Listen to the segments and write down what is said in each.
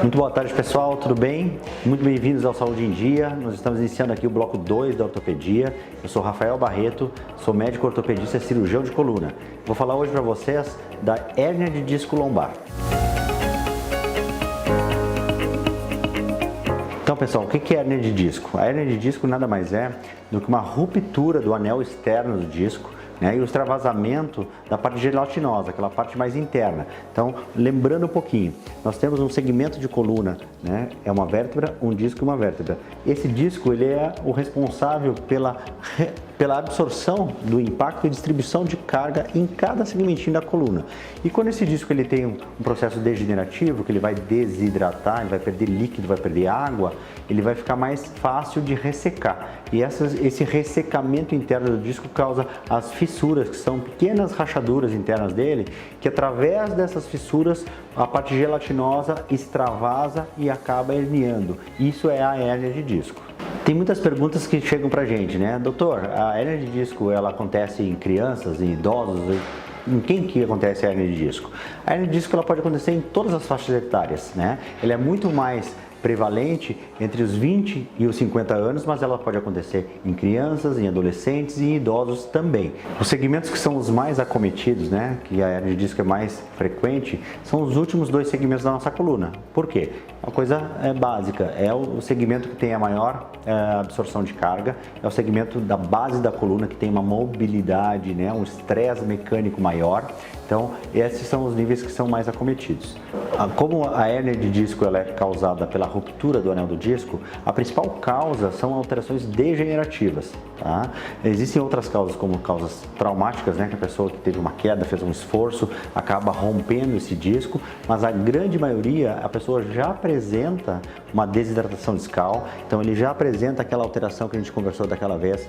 Muito boa tarde, pessoal, tudo bem? Muito bem-vindos ao Saúde em Dia. Nós estamos iniciando aqui o bloco 2 da ortopedia. Eu sou Rafael Barreto, sou médico ortopedista e cirurgião de coluna. Vou falar hoje para vocês da hérnia de disco lombar. Então, pessoal, o que é hérnia de disco? A hérnia de disco nada mais é do que uma ruptura do anel externo do disco, né, e o extravasamento da parte gelatinosa, aquela parte mais interna. Então, lembrando um pouquinho, nós temos um segmento de coluna, né, é uma vértebra, um disco e uma vértebra. Esse disco ele é o responsável pela absorção do impacto e distribuição de carga em cada segmentinho da coluna. E quando esse disco ele tem um processo degenerativo, que ele vai desidratar, ele vai perder líquido, vai perder água, ele vai ficar mais fácil de ressecar. E esse ressecamento interno do disco causa as fissuras, que são pequenas rachaduras internas dele, que através dessas fissuras a parte gelatinosa extravasa e acaba herniando. Isso é a hérnia de disco. Tem muitas perguntas que chegam pra gente, né? Doutor, a hérnia de disco ela acontece em crianças, em idosos? Em quem que acontece a hérnia de disco? A hérnia de disco ela pode acontecer em todas as faixas etárias, né? Ela é muito mais prevalente entre os 20 e os 50 anos, mas ela pode acontecer em crianças, em adolescentes e em idosos também. Os segmentos que são os mais acometidos, né, que a hérnia de disco é mais frequente, são os últimos dois segmentos da nossa coluna. Por quê? Uma coisa básica, é o segmento que tem a maior absorção de carga, é o segmento da base da coluna que tem uma mobilidade, né, um estresse mecânico maior. Então, esses são os níveis que são mais acometidos. Como a hérnia de disco ela é causada pela ruptura do anel do disco, a principal causa são alterações degenerativas. Tá? Existem outras causas, como causas traumáticas, né? Que a pessoa que teve uma queda, fez um esforço, acaba rompendo esse disco, mas a grande maioria, a pessoa já apresenta uma desidratação discal, então ele já apresenta aquela alteração que a gente conversou daquela vez,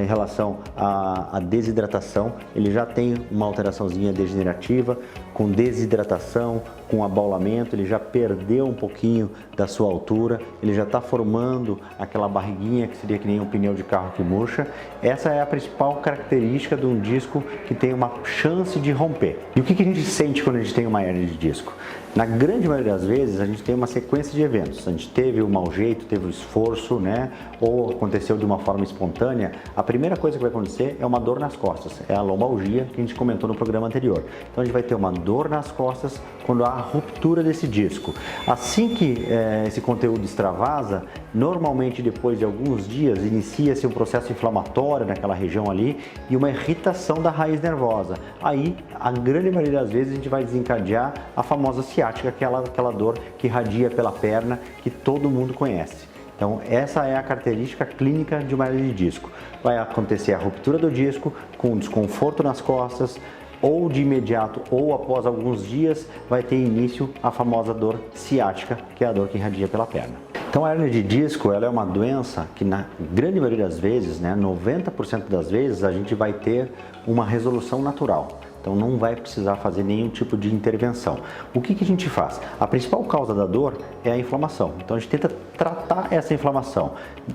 em relação à desidratação, ele já tem uma alteraçãozinha degenerativa, com desidratação, com abaulamento, ele já perdeu um pouquinho da sua altura, ele já está formando aquela barriguinha que seria que nem um pneu de carro que murcha. Essa é a principal característica de um disco que tem uma chance de romper. E o que a gente sente quando a gente tem uma hérnia de disco? Na grande maioria das vezes a gente tem uma sequência de eventos, a gente teve o mau jeito, teve o esforço, né, ou aconteceu de uma forma espontânea. A primeira coisa que vai acontecer é uma dor nas costas, é a lombalgia que a gente comentou no programa anterior. Então a gente vai ter uma dor nas costas quando há a ruptura desse disco. Assim que esse conteúdo extravasa, normalmente depois de alguns dias inicia-se um processo inflamatório naquela região ali e uma irritação da raiz nervosa. Aí, a grande maioria das vezes a gente vai desencadear a famosa ciática, aquela dor que irradia pela perna, que todo mundo conhece. Então, essa é a característica clínica de uma hérnia de disco. Vai acontecer a ruptura do disco com desconforto nas costas, ou de imediato ou após alguns dias vai ter início a famosa dor ciática, que é a dor que irradia pela perna. Então a hérnia de disco ela é uma doença que na grande maioria das vezes, né, 90% das vezes, a gente vai ter uma resolução natural. Então não vai precisar fazer nenhum tipo de intervenção. O que a gente faz? A principal causa da dor é a inflamação. Então a gente tenta tratar essa inflamação.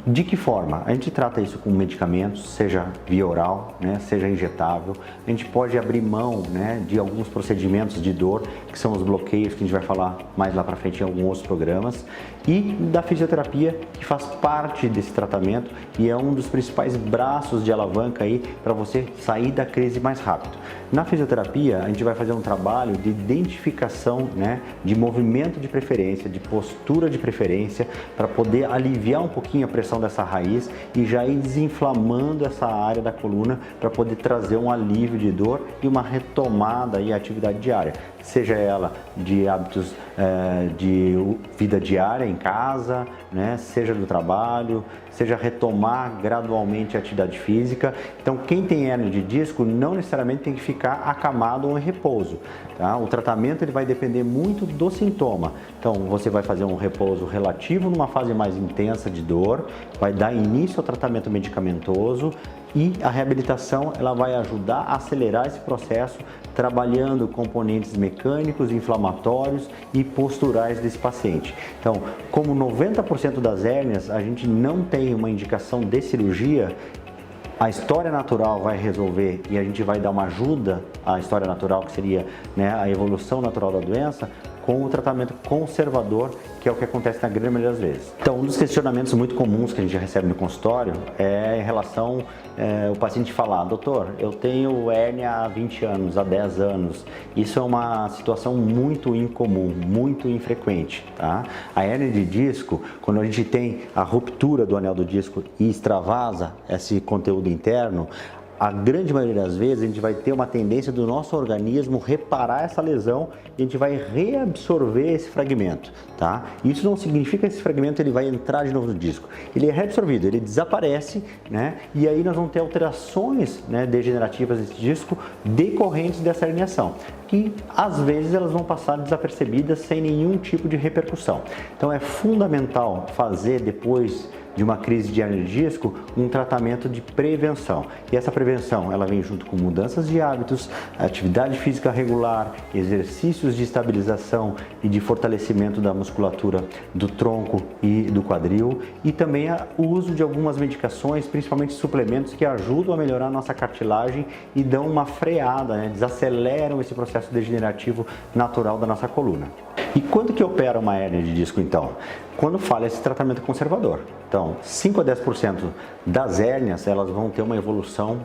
De que forma? A gente trata isso com medicamentos, seja via oral, né, seja injetável. A gente pode abrir mão, né, de alguns procedimentos de dor, que são os bloqueios, que a gente vai falar mais lá para frente em alguns outros programas. E da fisioterapia, que faz parte desse tratamento e é um dos principais braços de alavanca aí para você sair da crise mais rápido. Na fisioterapia, a gente vai fazer um trabalho de identificação, né, de movimento de preferência, de postura de preferência, para poder aliviar um pouquinho a pressão dessa raiz e já ir desinflamando essa área da coluna para poder trazer um alívio de dor e uma retomada aí à atividade diária, seja ela de hábitos de vida diária em casa, né, seja do trabalho, seja retomar gradualmente a atividade física. Então, quem tem hérnia de disco não necessariamente tem que ficar acamado ou em repouso. Tá? O tratamento ele vai depender muito do sintoma. Então, você vai fazer um repouso relativo numa fase mais intensa de dor, vai dar início ao tratamento medicamentoso e a reabilitação ela vai ajudar a acelerar esse processo, trabalhando componentes mecânicos, inflamatórios e posturais desse paciente. Então, como 90% das hérnias a gente não tem uma indicação de cirurgia, a história natural vai resolver e a gente vai dar uma ajuda à história natural, que seria, né, a evolução natural da doença. com o tratamento conservador, que é o que acontece na grande maioria das vezes. Então, um dos questionamentos muito comuns que a gente recebe no consultório é em relação o paciente falar: doutor, eu tenho hérnia há 20 anos, há 10 anos. Isso é uma situação muito incomum, muito infrequente, tá? A hérnia de disco, quando a gente tem a ruptura do anel do disco e extravasa esse conteúdo interno, a grande maioria das vezes a gente vai ter uma tendência do nosso organismo reparar essa lesão e a gente vai reabsorver esse fragmento, tá? Isso não significa que esse fragmento ele vai entrar de novo no disco. Ele é reabsorvido, ele desaparece, né? E aí nós vamos ter alterações, né, degenerativas desse disco decorrentes dessa herniação, que às vezes elas vão passar desapercebidas sem nenhum tipo de repercussão. Então é fundamental fazer, depois de uma crise de hernia de disco, um tratamento de prevenção. E essa prevenção, ela vem junto com mudanças de hábitos, atividade física regular, exercícios de estabilização e de fortalecimento da musculatura do tronco e do quadril, e também o uso de algumas medicações, principalmente suplementos, que ajudam a melhorar a nossa cartilagem e dão uma freada, né? Desaceleram esse processo degenerativo natural da nossa coluna. E quando que opera uma hérnia de disco, então? Quando falha esse tratamento conservador. Então, 5 a 10% das hérnias, elas vão ter uma evolução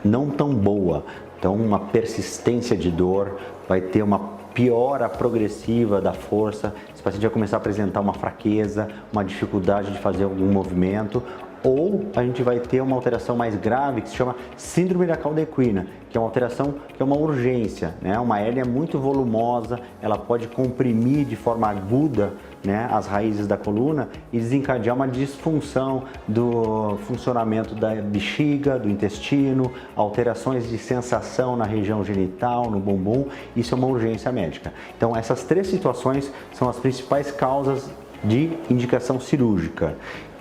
não tão boa. Então, uma persistência de dor, vai ter uma piora progressiva da força, esse paciente vai começar a apresentar uma fraqueza, uma dificuldade de fazer algum movimento, ou a gente vai ter uma alteração mais grave que se chama síndrome da cauda equina, que é uma alteração que é uma urgência, né? Uma hérnia muito volumosa, ela pode comprimir de forma aguda, né, as raízes da coluna e desencadear uma disfunção do funcionamento da bexiga, do intestino, alterações de sensação na região genital, no bumbum. Isso é uma urgência médica. Então essas 3 situações são as principais causas de indicação cirúrgica.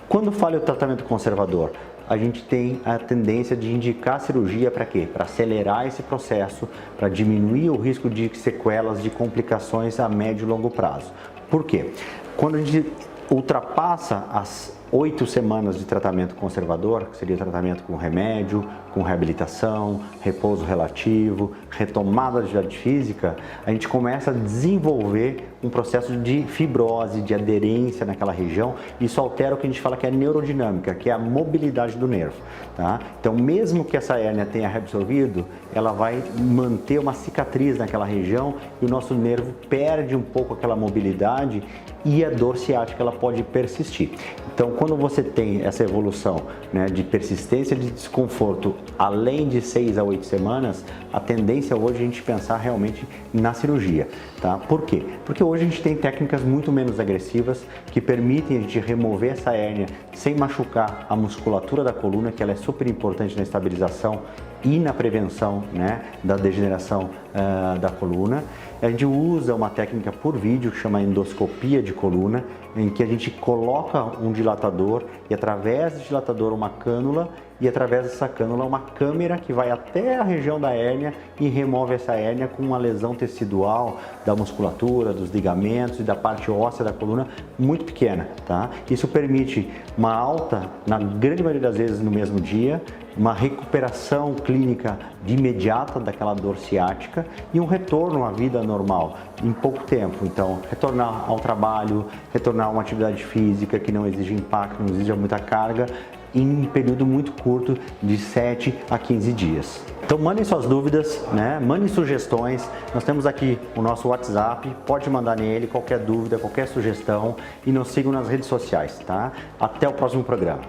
Quando falha o tratamento conservador, a gente tem a tendência de indicar cirurgia para quê? Para acelerar esse processo, para diminuir o risco de sequelas, de complicações a médio e longo prazo. Por quê? Quando a gente ultrapassa as 8 semanas de tratamento conservador, que seria tratamento com remédio, com reabilitação, repouso relativo, retomada da atividade física, a gente começa a desenvolver um processo de fibrose, de aderência naquela região. Isso altera o que a gente fala que é neurodinâmica, que é a mobilidade do nervo, tá? Então, mesmo que essa hérnia tenha reabsorvido, ela vai manter uma cicatriz naquela região e o nosso nervo perde um pouco aquela mobilidade e a dor ciática ela pode persistir. Então, quando você tem essa evolução, né, de persistência de desconforto além de 6 a 8 semanas, a tendência hoje é a gente pensar realmente na cirurgia, tá? Por quê? Porque hoje a gente tem técnicas muito menos agressivas que permitem a gente remover essa hérnia sem machucar a musculatura da coluna, que ela é super importante na estabilização e na prevenção, né, da degeneração da coluna. A gente usa uma técnica por vídeo que chama endoscopia de coluna, em que a gente coloca um dilatador e através do dilatador uma cânula e através dessa cânula uma câmera que vai até a região da hérnia e remove essa hérnia com uma lesão tecidual da musculatura, dos ligamentos e da parte óssea da coluna muito pequena, tá? Isso permite uma alta, na grande maioria das vezes no mesmo dia, uma recuperação clínica de imediata daquela dor ciática e um retorno à vida normal em pouco tempo. Então, retornar ao trabalho, retornar a uma atividade física que não exige impacto, não exige muita carga, em um período muito curto de 7 a 15 dias. Então mandem suas dúvidas, né? Mandem sugestões, nós temos aqui o nosso WhatsApp, pode mandar nele qualquer dúvida, qualquer sugestão e nos sigam nas redes sociais, tá? Até o próximo programa.